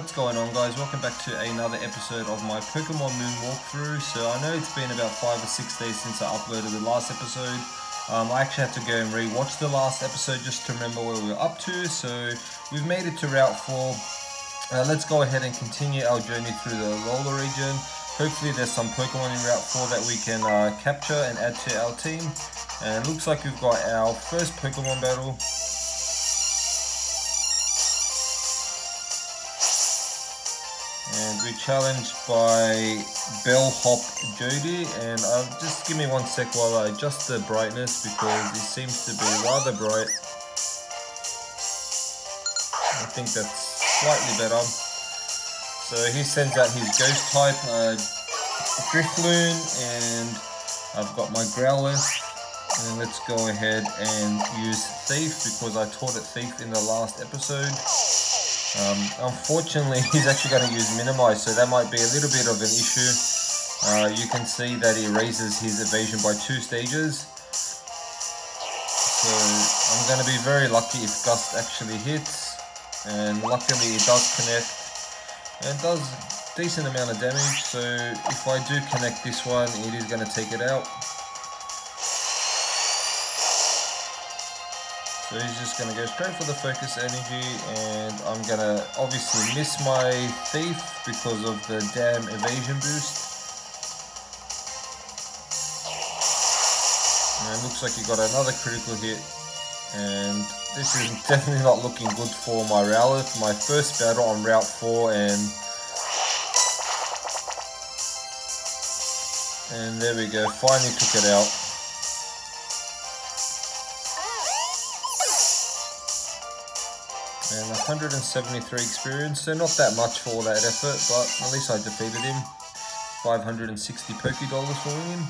What's going on, guys? Welcome back to another episode of my Pokemon Moon walkthrough. So I know it's been about 5 or 6 days since I uploaded the last episode. I actually had to go and re-watch the last episode just to remember where we were up to. So we've made it to Route 4. Let's go ahead and continue our journey through the Alola region. Hopefully there's some Pokemon in Route 4 that we can capture and add to our team. And it looks like we've got our first Pokemon battle. And we're challenged by Bellhop Jody, and just give me 1 sec while I adjust the brightness because it seems to be rather bright. I think that's slightly better. So he sends out his ghost type, Drifloon, and I've got my Growlithe. And let's go ahead and use Thief because I taught it Thief in the last episode. Unfortunately, he's actually going to use Minimize, so that might be a little bit of an issue. You can see that he raises his evasion by 2 stages. So I'm going to be very lucky if Gust actually hits. And luckily it does connect. And it does a decent amount of damage, so if I do connect this one, it is going to take it out. So he's just going to go straight for the focus energy, and I'm going to obviously miss my Thief because of the damn evasion boost. And it looks like he got another critical hit, and this is definitely not looking good for my Rowlet. My first battle on Route 4, and there we go, finally took it out. And 173 experience, so not that much for all that effort, but at least I defeated him. 560 Pokédollars for him.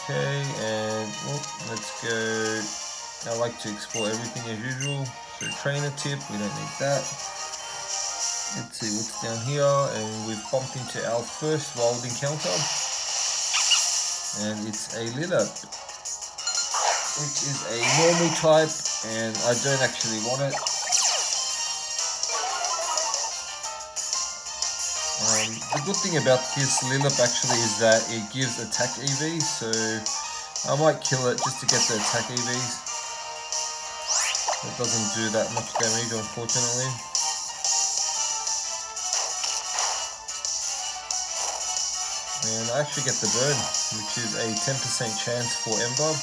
Okay, and let's go. I like to explore everything as usual. So trainer tip, we don't need that. Let's see what's down here, and we've bumped into our first wild encounter. And it's a Lilip, which is a normal type, and I don't actually want it. The good thing about this Lilip actually is that it gives attack EV, so I might kill it just to get the attack EVs. It doesn't do that much damage, unfortunately. And I actually get the burn, which is a 10% chance for Ember.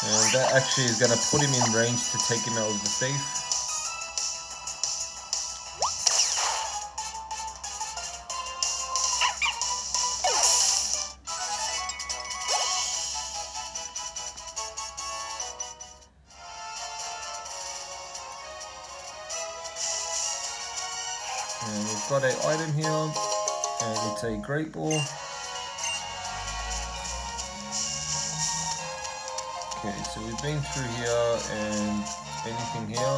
And that actually is going to put him in range to take him out of the Thief. And we've got an item here, and it's a Great Ball. Okay, so we've been through here, and anything here?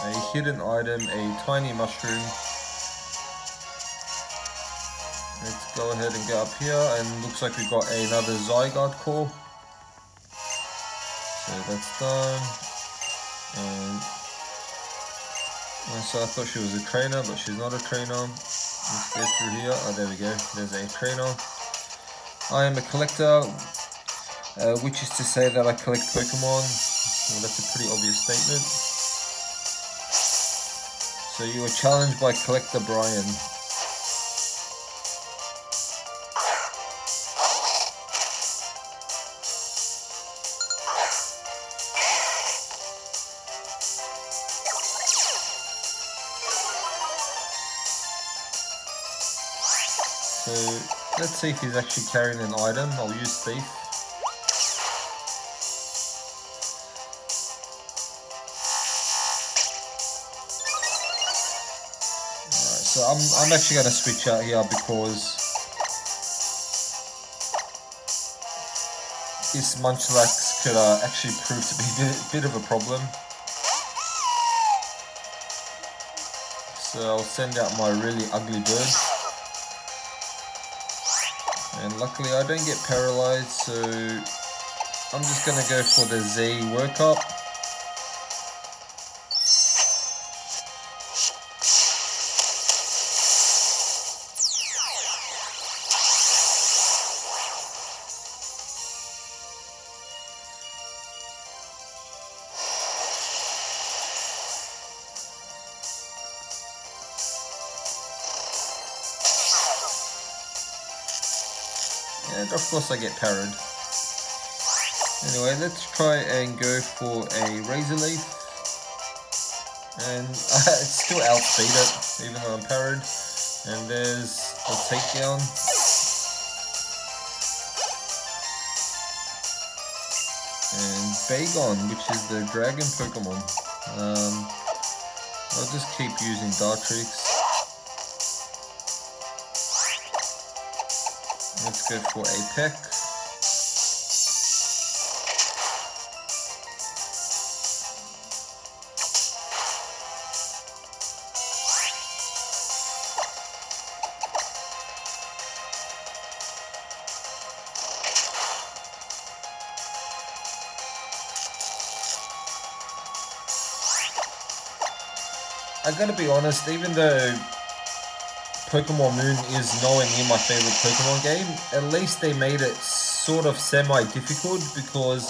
A hidden item, a tiny mushroom. Let's go ahead and go up here, and looks like we've got another Zygarde core. So that's done. And so I thought she was a trainer, but she's not a trainer. Let's go through here. Oh, there we go. There's a trainer. I am a collector. Which is to say that I collect Pokemon. Well, that's a pretty obvious statement. So you were challenged by Collector Brian. So let's see if he's actually carrying an item. I'll use Thief. So I'm actually going to switch out here because this Munchlax could actually prove to be a bit of a problem. So I'll send out my really ugly bird. And luckily I don't get paralyzed, so I'm just going to go for the Z workup. And of course I get parried. Anyway, let's try and go for a Razor Leaf. And still outspeed it, even though I'm parried. And there's a takedown. And Bagon, which is the dragon Pokemon. I'll just keep using Dartrix. Let's go for a Peck. I gotta be honest, even though Pokemon Moon is nowhere near my favorite Pokemon game, at least they made it sort of semi-difficult because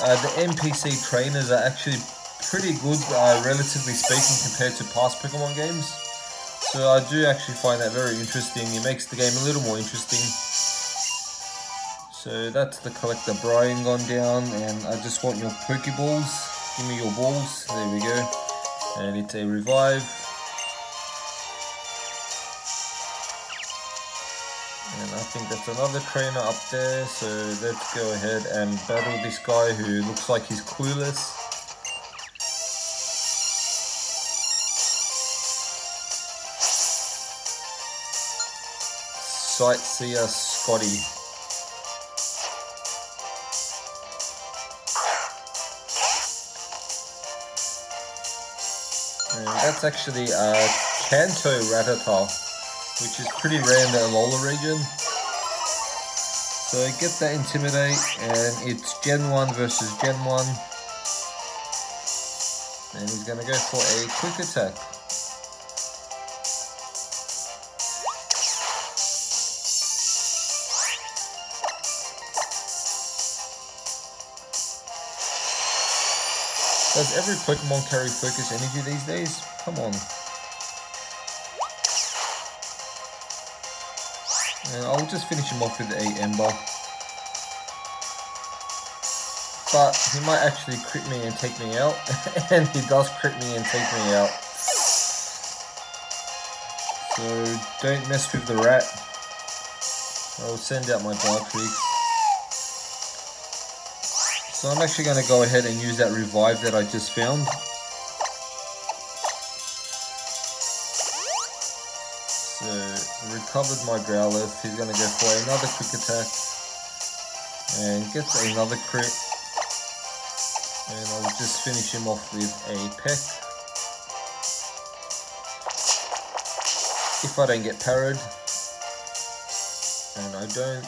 the NPC trainers are actually pretty good, relatively speaking, compared to past Pokemon games. So I do actually find that very interesting. It makes the game a little more interesting. So that's the collector Brian gone down, and I just want your Pokeballs. Give me your balls. There we go. And it's a revive. And I think that's another trainer up there, so let's go ahead and battle this guy who looks like he's clueless. Sightseer Scotty. And that's actually a Kanto Rattata, which is pretty rare in the Alola region. So get that Intimidate, and it's Gen 1 versus Gen 1. And he's going to go for a quick attack. Does every Pokemon carry Focus Energy these days? Come on. And I'll just finish him off with a Ember. But he might actually crit me and take me out. And he does crit me and take me out. So don't mess with the rat. I'll send out my Dartrix. So I'm actually going to go ahead and use that revive that I just found. So recovered my Growlithe. He's going to go for another quick attack. And gets another crit. And I'll just finish him off with a Peck. If I don't get parried. And I don't.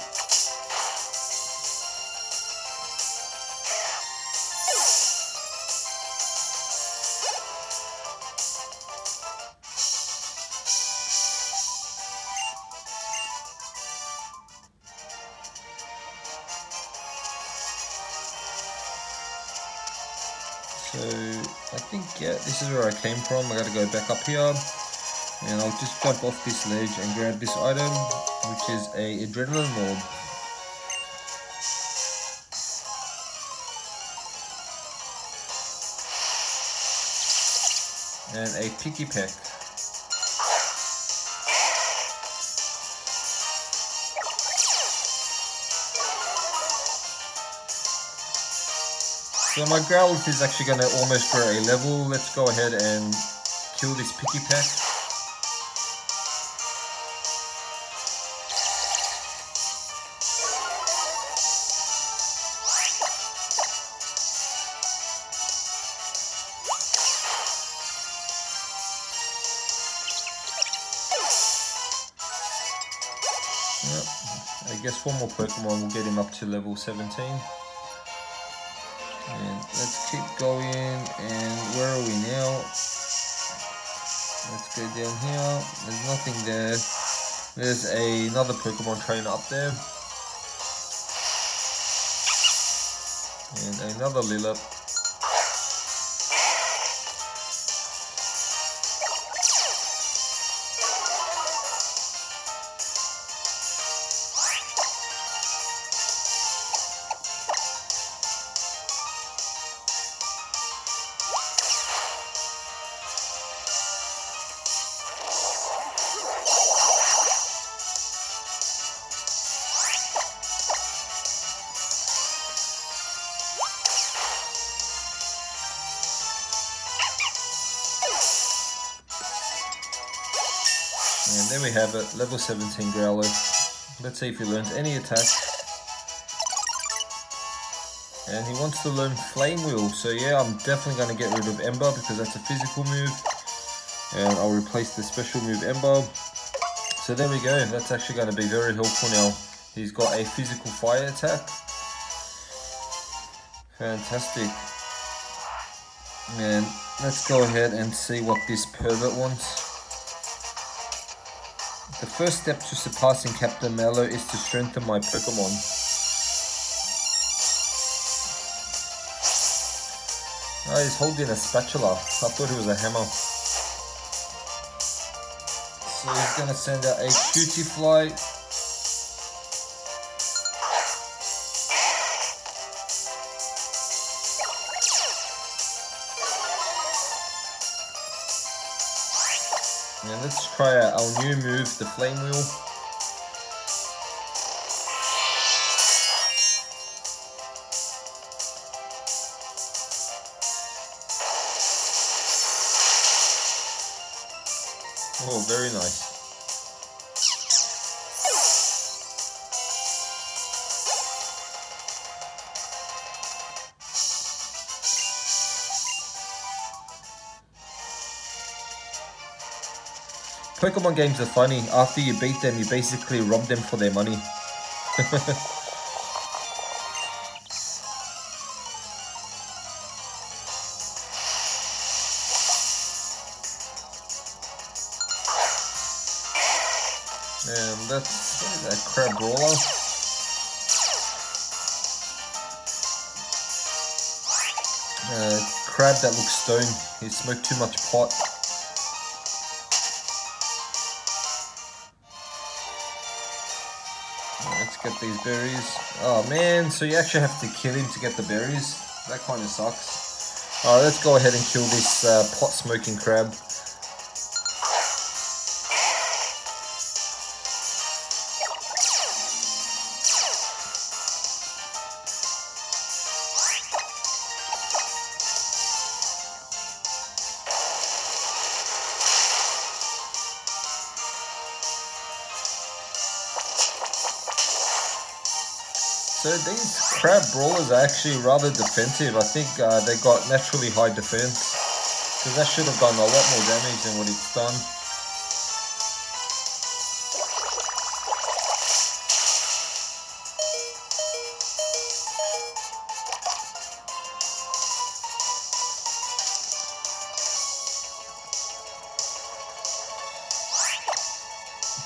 So I think, yeah, this is where I came from. I gotta go back up here, and I'll just jump off this ledge and grab this item, which is a Adrenaline Orb. And a Picky Peck. So my Growlithe is actually going to almost grow a level. Let's go ahead and kill this Picky Peck. Yep. I guess one more Pokemon will get him up to level 17. And let's keep going, and where are we now? Let's go down here. There's nothing there. There's another Pokemon trainer up there. And another Lilip. there we have it, level 17 Growlithe. Let's see if he learns any attacks. And he wants to learn Flame Wheel, so yeah, I'm definitely going to get rid of Ember because that's a physical move. And I'll replace the special move Ember. So there we go, that's actually going to be very helpful now. He's got a physical fire attack. Fantastic. And let's go ahead and see what this pervert wants. The first step to surpassing Captain Mallow is to strengthen my Pokemon. Oh, he's holding a spatula. I thought it was a hammer. So he's going to send out a Cutie Fly. And let's try out our new move, the Flame Wheel. Oh, very nice. Pokemon games are funny. After you beat them, you basically rob them for their money. And that's a Crab Brawler. Crab that looks stoned. He smoked too much pot. Let's get these berries. Oh man, so you actually have to kill him to get the berries. That kind of sucks. Alright, let's go ahead and kill this pot smoking crab. So these crab brawlers are actually rather defensive. I think they got naturally high defense, because that should have done a lot more damage than what it's done.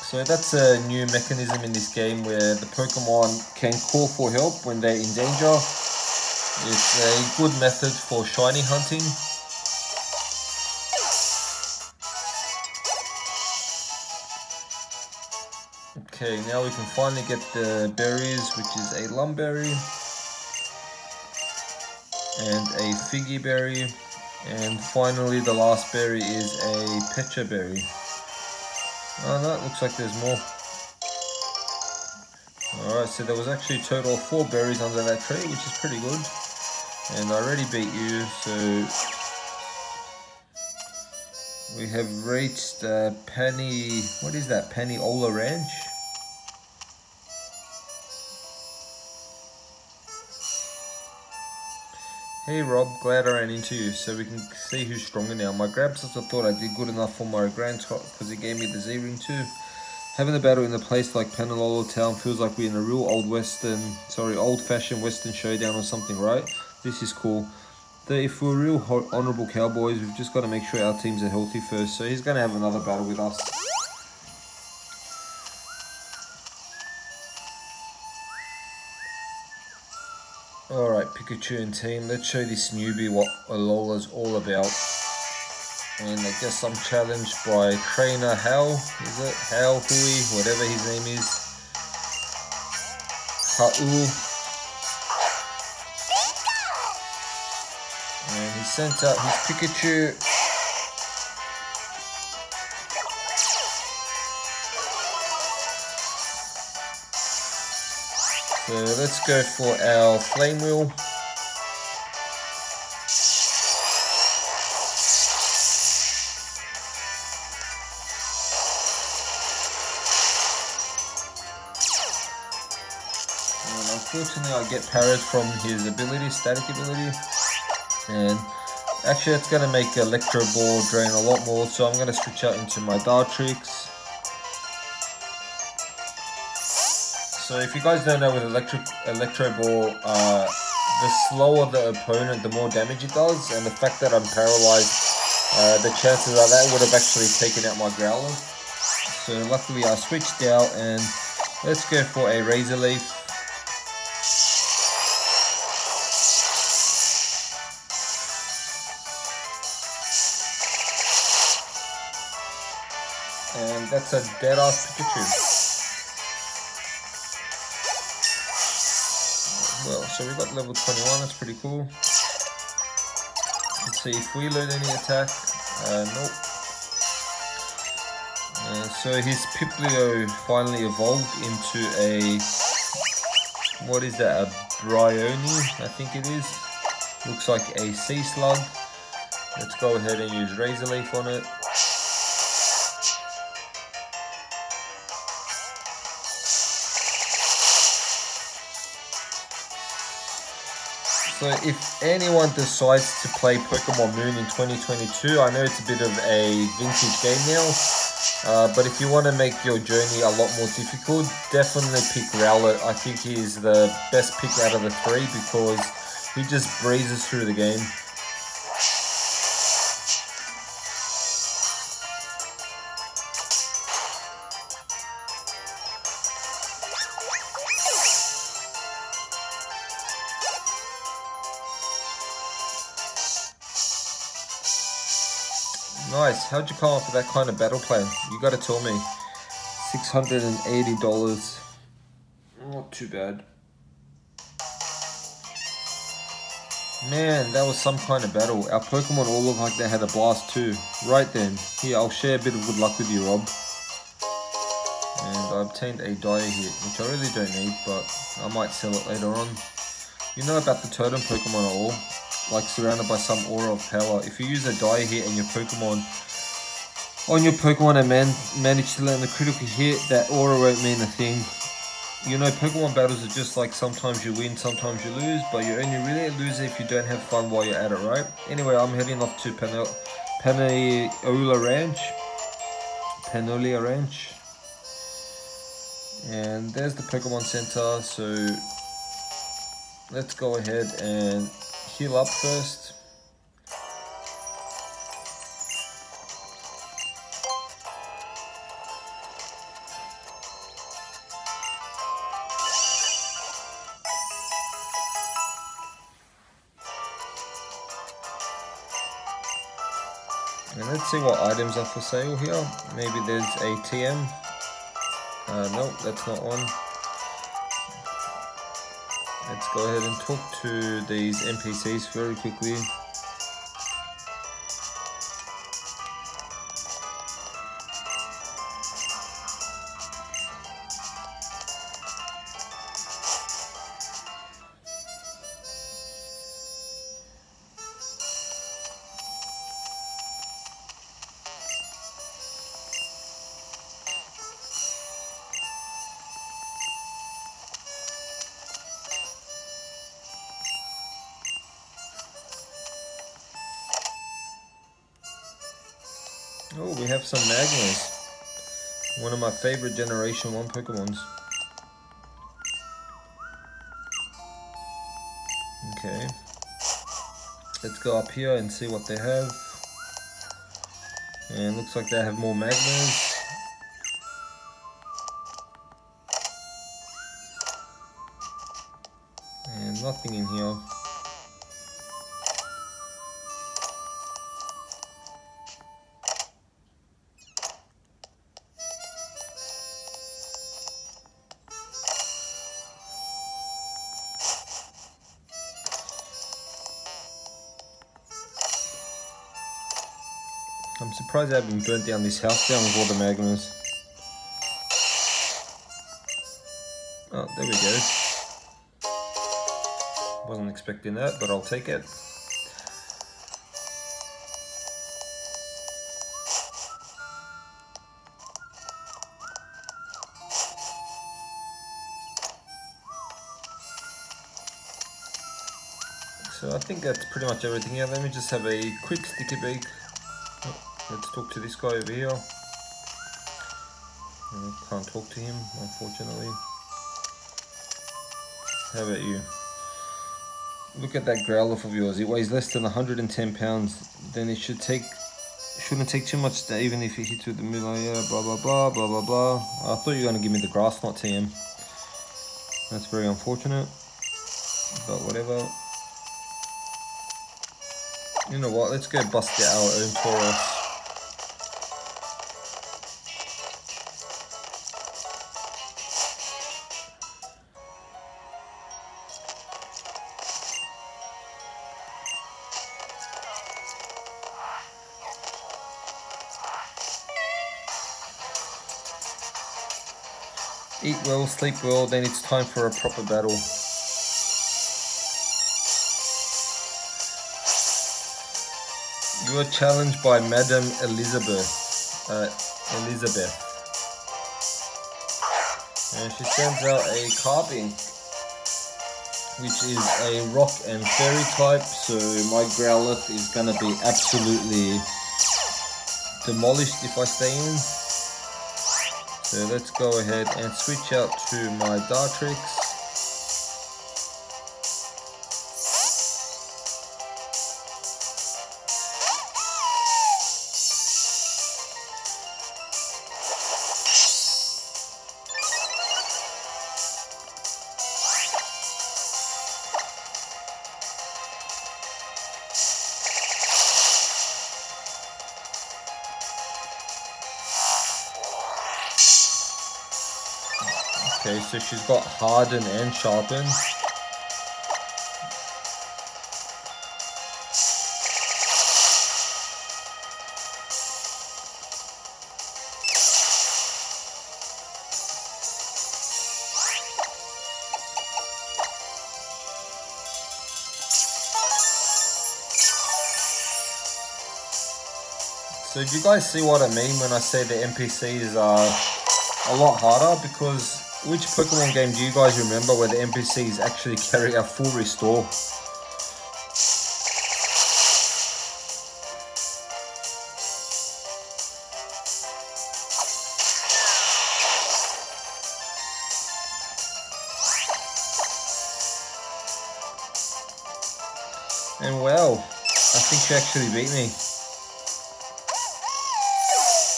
So that's a new mechanism in this game where the Pokemon can call for help when they're in danger. It's a good method for shiny hunting. Okay, now we can finally get the berries, which is a Lumberry and a Figgy Berry, and finally the last berry is a Pecha Berry. Oh no, it looks like there's more. Alright, so there was actually a total of 4 berries under that tree, which is pretty good. And I already beat you, so we have reached Penny, what is that, Paniola Ranch? Hey Rob, glad I ran into you, so we can see who's stronger now. My Grabs also thought I did good enough for my Grand Top because he gave me the Z-Ring too. Having a battle in a place like Panalola Town feels like we're in a real old-fashioned Western showdown or something, right? This is cool. If we're real honourable cowboys, we've just got to make sure our teams are healthy first. So he's going to have another battle with us. Alright, Pikachu and team, let's show this newbie what Alola's all about. And I guess I'm challenged by trainer Hal, is it? Hal, Hui, whatever his name is. Ha'u. And he sent out his Pikachu. So let's go for our Flame Wheel. unfortunately I get parried from his ability, static ability, and actually it's going to make Electro Ball drain a lot more, so I'm going to switch out into my Dartrix. So if you guys don't know, with Electro Ball, the slower the opponent, the more damage it does, and the fact that I'm paralyzed, the chances are that would have actually taken out my Growler. So luckily I switched out, and let's go for a Razor Leaf. And that's a dead ass Pikachu. Well, so we got level 21, that's pretty cool. Let's see if we learn any attack. Nope. So his Piplio finally evolved into a, what is that, a Bryony, I think it is. Looks like a Sea Slug. Let's go ahead and use Razor Leaf on it. So if anyone decides to play Pokemon Moon in 2022, I know it's a bit of a vintage game now, but if you want to make your journey a lot more difficult, definitely pick Rowlet. I think he is the best pick out of the three because he just breezes through the game. Nice, how'd you come up with that kind of battle plan? You gotta tell me. $680. Not too bad. Man, that was some kind of battle. Our Pokemon all look like they had a blast too. Right then, here, I'll share a bit of good luck with you, Rob. And I obtained a Dire Hit, which I really don't need, but I might sell it later on. You know about the Totem Pokemon at all? Like surrounded by some aura of power. If you use a Dire Hit and your Pokemon and manage to land a critical hit, that aura won't mean a thing. You know, Pokemon battles are just like sometimes you win, sometimes you lose, but you're only really a loser if you don't have fun while you're at it, right? Anyway, I'm heading off to Panola Ranch. And there's the Pokemon Center, so let's go ahead and heal up first. And let's see what items are for sale here. Maybe there's a TM. Nope, that's not one. Let's go ahead and talk to these NPCs very quickly. Oh, we have some Magmas. One of my favorite Generation 1 Pokemons. Okay. Let's go up here and see what they have. And looks like they have more Magmas. And nothing in here. I'm surprised I haven't burnt down this house down with all the Magmas. Oh, there we go. Wasn't expecting that, but I'll take it. So I think that's pretty much everything here. Let me just have a quick sticky beak. Oh, let's talk to this guy over here. Can't talk to him, unfortunately. How about you? Look at that Growlithe of yours. It weighs less than 110 pounds. Then it shouldn't take too much, even if it hits with the middle. Yeah, blah blah blah blah blah blah. I thought you were gonna give me the grass, not TM. That's very unfortunate, but whatever. You know what? Let's go bust out our own Tauros. Eat well, sleep well, then it's time for a proper battle. You are challenged by Madame Elizabeth. And she sends out a Carbink, which is a rock and fairy type, so my Growlithe is gonna be absolutely demolished if I stay in. So let's go ahead and switch out to my Dartrix. Okay, so she's got Harden and Sharpen. So do you guys see what I mean when I say the NPCs are a lot harder? Because which Pokemon game do you guys remember where the NPCs actually carry a full restore? And wow, I think she actually beat me.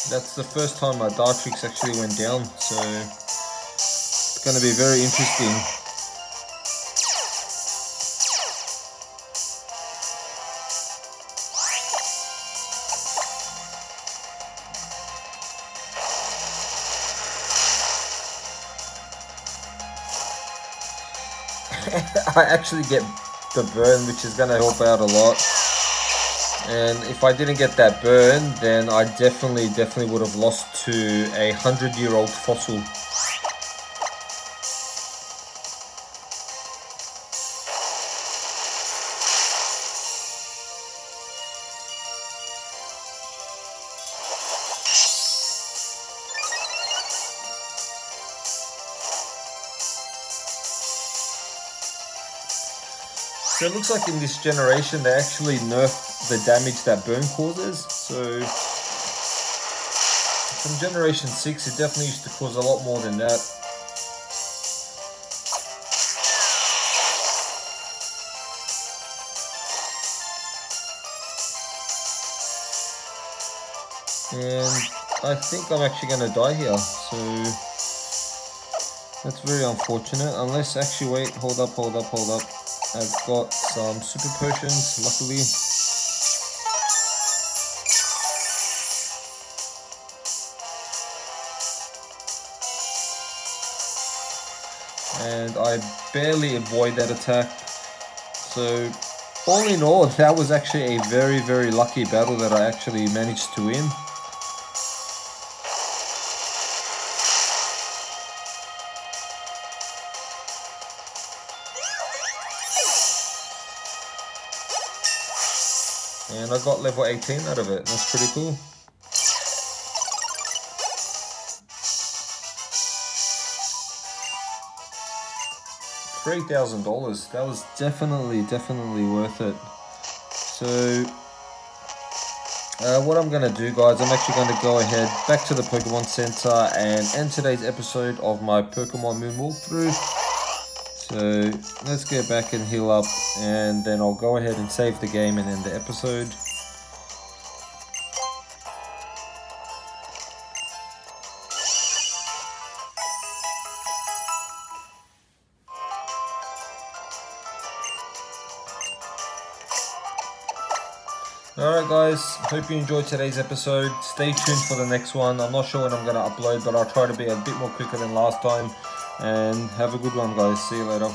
That's the first time my Dartrix actually went down, so it's going to be very interesting. I actually get the burn, which is going to help out a lot. And if I didn't get that burn, then I definitely would have lost to a 100-year-old fossil. So it looks like in this generation they actually nerfed the damage that burn causes. So from generation 6 it definitely used to cause a lot more than that. And I think I'm actually going to die here, so that's very unfortunate. Unless, actually wait, hold up. I've got some super potions, luckily. And I barely avoid that attack. So all in all, that was actually a very lucky battle that I actually managed to win. And I got level 18 out of it. That's pretty cool. $3,000. That was definitely worth it. So what I'm going to do, guys, I'm actually going to go ahead back to the Pokemon Center and end today's episode of my Pokemon Moon walkthrough. So let's get back and heal up, and then I'll go ahead and save the game and end the episode. Alright guys, hope you enjoyed today's episode. Stay tuned for the next one. I'm not sure when I'm going to upload, but I'll try to be a bit more quicker than last time. And have a good one, guys. See you later.